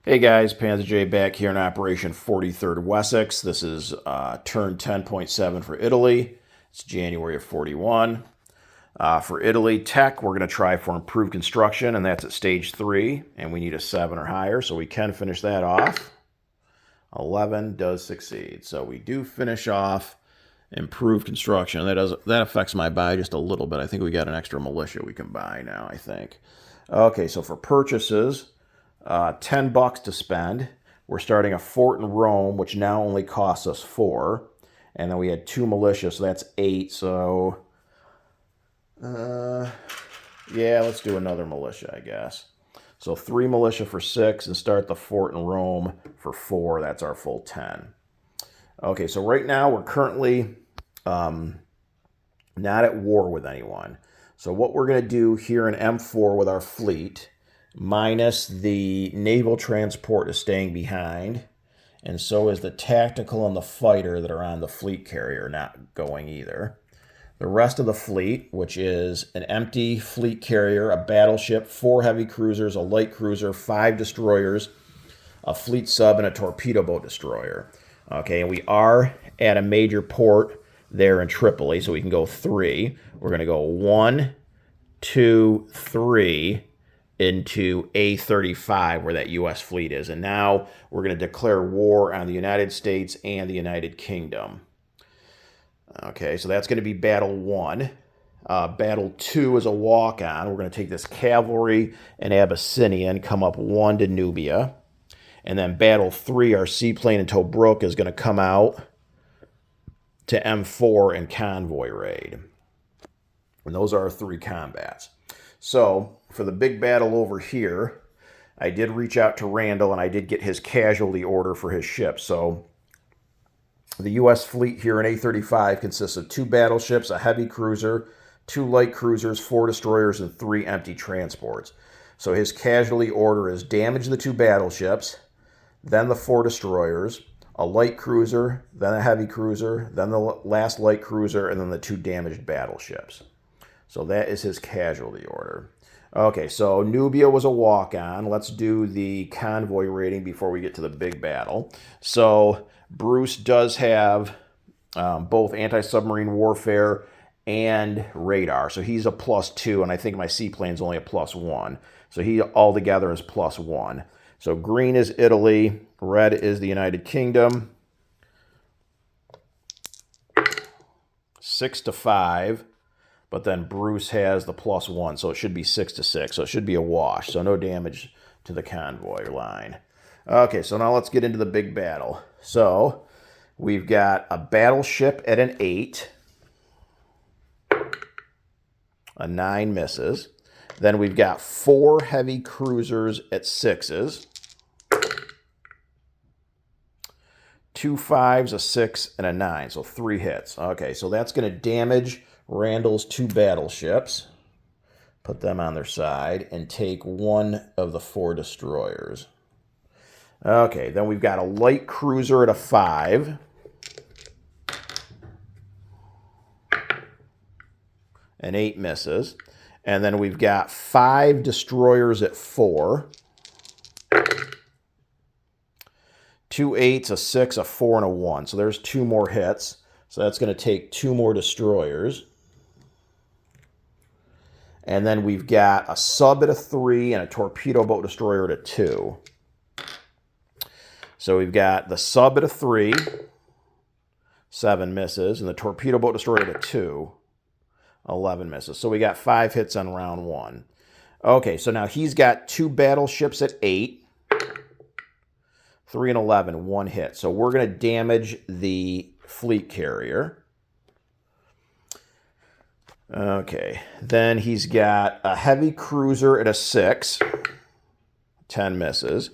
Hey guys, Panzer J back here in Operation 43rd Wessex. This is turn 10.7 for Italy. It's January of 41. For Italy Tech, we're going to try for improved construction, and that's at stage 3, and we need a 7 or higher, so we can finish that off. 11 does succeed. So we do finish off improved construction. That affects my buy just a little bit. I think we got an extra militia we can buy now, I think. Okay, so for purchases, $10 to spend. We're starting a fort in Rome, which now only costs us 4. And then we had 2 militia, so that's 8. So, yeah, let's do another militia, I guess. So 3 militia for 6 and start the fort in Rome for 4. That's our full 10. Okay, so right now we're currently not at war with anyone. So what we're going to do here in M4 with our fleet, minus the naval transport is staying behind, and so is the tactical and the fighter that are on the fleet carrier not going either. The rest of the fleet, which is an empty fleet carrier, a battleship, 4 heavy cruisers, a light cruiser, 5 destroyers, a fleet sub, and a torpedo boat destroyer. Okay, and we are at a major port there in Tripoli, so we can go 3. We're going to go 1, 2, 3 into A35, where that U.S. fleet is. And now we're going to declare war on the United States and the United Kingdom. Okay, so that's going to be Battle 1. Battle 2 is a walk-on. We're going to take this cavalry and Abyssinian, come up 1 to Nubia. And then Battle 3, our seaplane in Tobruk, is going to come out to M4 and convoy raid. And those are our 3 combats. So, for the big battle over here, I did reach out to Randall and I did get his casualty order for his ship. So, the U.S. fleet here in A35 consists of 2 battleships, a heavy cruiser, 2 light cruisers, 4 destroyers, and 3 empty transports. So his casualty order is damage the 2 battleships, then the 4 destroyers, a light cruiser, then a heavy cruiser, then the last light cruiser, and then the 2 damaged battleships. So that is his casualty order. Okay, so Nubia was a walk-on. Let's do the convoy rating before we get to the big battle. So Bruce does have both anti-submarine warfare and radar. So he's a +2, and I think my seaplane's only a +1. So he altogether is +1. So green is Italy, red is the United Kingdom. 6 to 5. But then Bruce has the +1, so it should be 6 to 6. So it should be a wash. So no damage to the convoy line. Okay, so now let's get into the big battle. So we've got a battleship at an 8. A 9 misses. Then we've got 4 heavy cruisers at 6s. 2 5s, a 6, and a 9. So 3 hits. Okay, so that's going to damage Randall's 2 battleships. Put them on their side and take 1 of the 4 destroyers. Okay, then we've got a light cruiser at a 5. An 8 misses. And then we've got 5 destroyers at 4. 2 8s, a 6, a 4, and a 1. So there's 2 more hits. So that's going to take 2 more destroyers. And then we've got a sub at a 3 and a torpedo boat destroyer at a 2. So we've got the sub at a 3, 7 misses, and the torpedo boat destroyer at a 2, 11 misses. So we got 5 hits on round 1. Okay, so now he's got 2 battleships at 8, 3 and 11, 1 hit. So we're going to damage the fleet carrier. Okay, then he's got a heavy cruiser at a 6, 10 misses.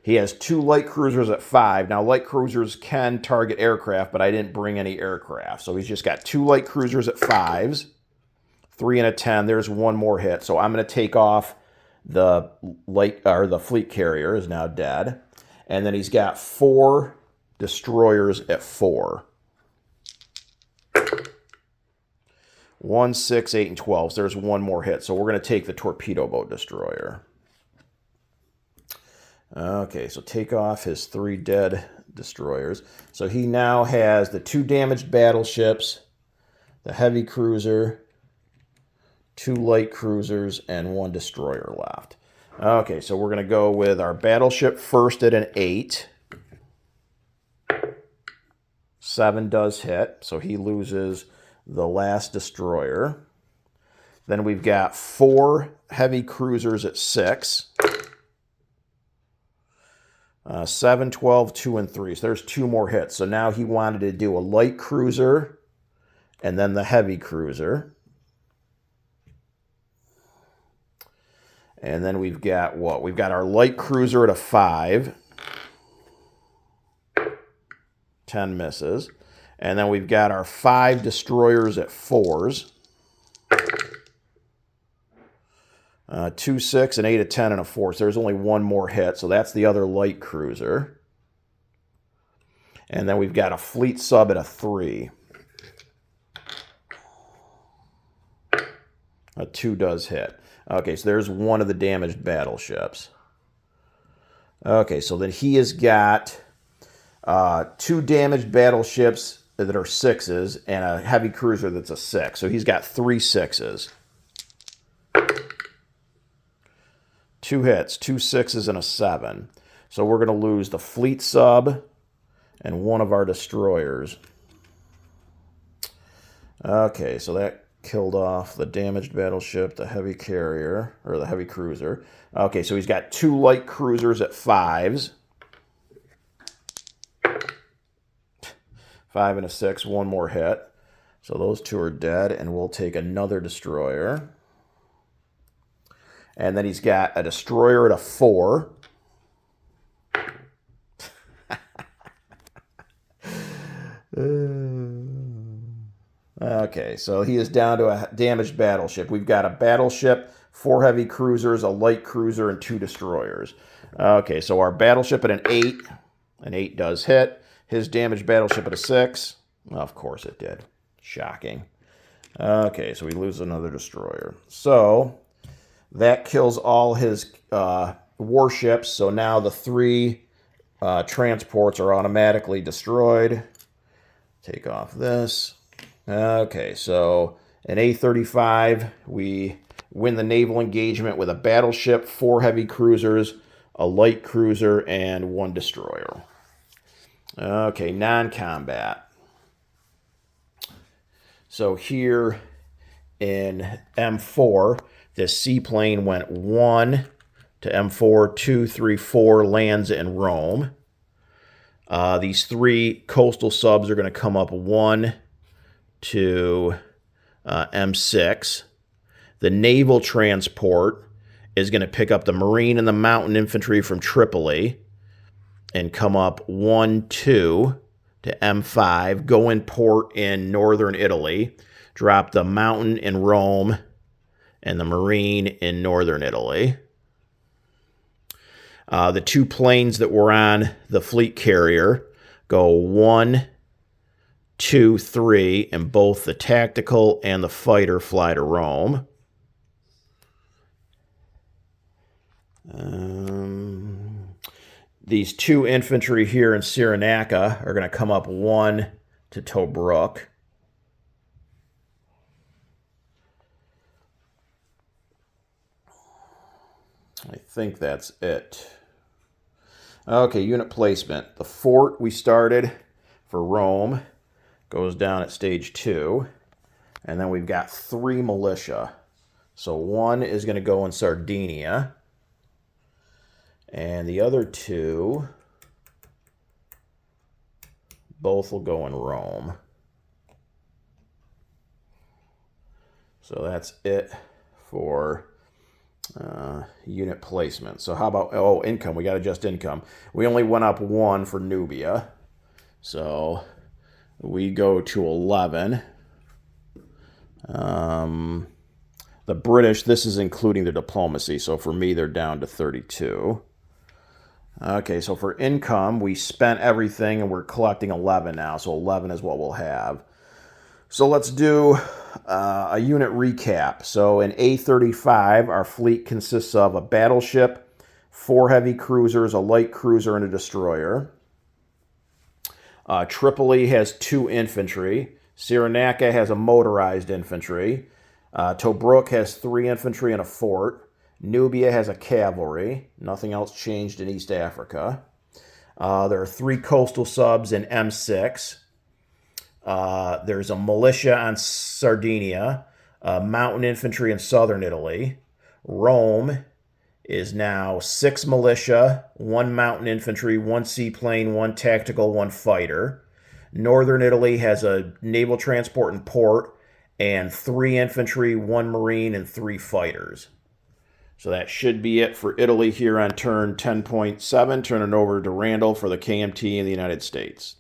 He has 2 light cruisers at 5. Now, light cruisers can target aircraft, but I didn't bring any aircraft. So he's just got 2 light cruisers at 5s, 3 and a 10. There's 1 more hit. So I'm going to take off the the fleet carrier is now dead. And then he's got 4 destroyers at 4. 1, 6, 8, and 12. So there's 1 more hit. So we're going to take the torpedo boat destroyer. Okay, so take off his 3 dead destroyers. So he now has the 2 damaged battleships, the heavy cruiser, 2 light cruisers, and 1 destroyer left. Okay, so we're going to go with our battleship first at an 8. 7 does hit, so he loses the last destroyer. Then we've got 4 heavy cruisers at 6. 7, 12, 2, and 3. So there's 2 more hits. So now he wanted to do a light cruiser and then the heavy cruiser. And then we've got what? We've got our light cruiser at a 5. 10 misses. And then we've got our 5 destroyers at 4s. 2, 6, and 8, a 10, and a 4. So there's only 1 more hit. So that's the other light cruiser. And then we've got a fleet sub at a 3. A 2 does hit. Okay, so there's 1 of the damaged battleships. Okay, so then he has got 2 damaged battleships that are 6s and a heavy cruiser that's a 6. So he's got 3 6s. 2 hits, 2 6s, and a 7. So we're going to lose the fleet sub and 1 of our destroyers. Okay, so that killed off the damaged battleship, the heavy carrier, or the heavy cruiser. Okay, so he's got 2 light cruisers at 5s. 5 and a 6, 1 more hit. So those 2 are dead, and we'll take another destroyer. And then he's got a destroyer at a 4. Okay, so he is down to a damaged battleship. We've got a battleship, 4 heavy cruisers, a light cruiser, and 2 destroyers. Okay, so our battleship at an 8. An 8 does hit. His damaged battleship at a 6. Well, of course it did. Shocking. Okay, so we lose another destroyer. So that kills all his warships. So now the 3 transports are automatically destroyed. Take off this. Okay, so in A35, we win the naval engagement with a battleship, 4 heavy cruisers, a light cruiser, and 1 destroyer. Okay, non-combat. So here in M4, this seaplane went 1 to M4, 2, 3, 4, lands in Rome. These 3 coastal subs are going to come up 1 to M6. The naval transport is going to pick up the Marine and the Mountain Infantry from Tripoli and come up 1, 2 to M5, go in port in northern Italy, drop the Mountain in Rome and the Marine in northern Italy. The 2 planes that were on the fleet carrier go 1, 2, 3, and both the tactical and the fighter fly to Rome. These 2 infantry here in Cyrenaica are going to come up 1 to Tobruk. I think that's it. Okay, unit placement. The fort we started for Rome goes down at stage 2. And then we've got 3 militia. So 1 is going to go in Sardinia. And the other 2, both will go in Rome. So that's it for unit placement. So how about, income? We got to adjust income. We only went up 1 for Nubia. So we go to 11. The British, this is including the diplomacy. So for me, they're down to 32. Okay, so for income, we spent everything and we're collecting 11 now. So 11 is what we'll have. So let's do a unit recap. So in A35, our fleet consists of a battleship, 4 heavy cruisers, a light cruiser, and a destroyer. Tripoli has 2 infantry. Cyrenaica has a motorized infantry. Tobruk has 3 infantry and a fort. Nubia has a cavalry. Nothing else changed in East Africa. There are 3 coastal subs in M6. There's a militia on Sardinia, mountain infantry in southern Italy. Rome is now 6 militia, 1 mountain infantry, 1 seaplane, 1 tactical, 1 fighter. Northern Italy has a naval transport and port, and 3 infantry, 1 marine, and 3 fighters. So that should be it for Italy here on turn 10.7. Turn it over to Randall for the KMT in the United States.